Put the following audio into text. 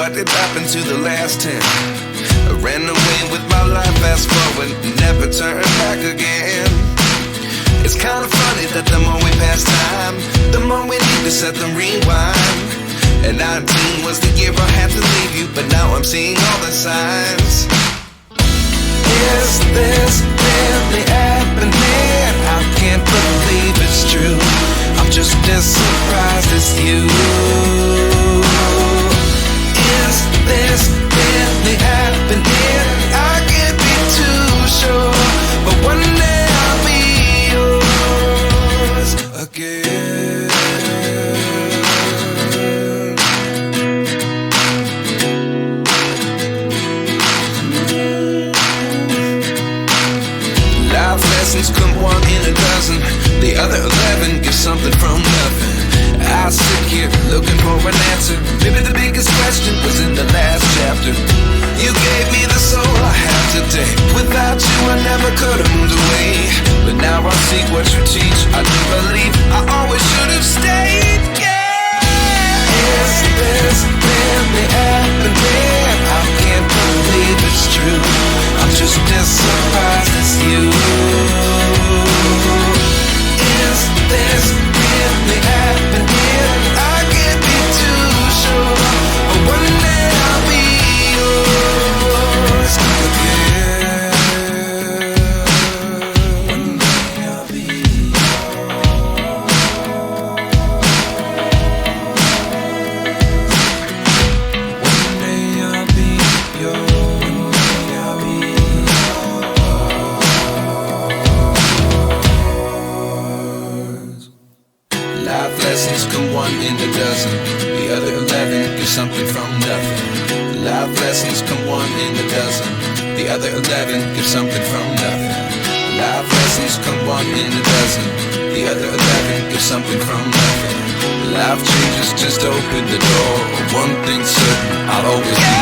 what did happen to the last 10? I ran away with my life, fast forward, never turn back again. It's kind of funny that the more we pass time, the more we need to set them rewind. And 19 was the year I had to leave you, but now I'm seeing all the signs. Is this really happening? I can't believe it's true. I'm just as surprised as you. Is this really happening? I can't be too sure, but one day I'll be yours again. Life lessons come one in a dozen, the other 11 give something from nothing. I sit here looking for an answer. Maybe the biggest question was in the last chapter. You gave me the soul I have today. Without you I never could have moved away. But now I see what you teach. I do believe I always should have stayed. Yeah. Is this really happening? I can't believe it's true. I'm just as surprised as you. Is this really happening? I can't be too sure, but one day I'll be yours again. One day I'll be yours. One day I'll be yours. One day I'll be yours. Life lessons come one in a dozen, the other 11 give something from nothing. Life lessons come one in a dozen, the other 11 give something from nothing. Life lessons come one in a dozen, the other 11 give something from nothing. Life changes just open the door. One thing's certain, I'll always be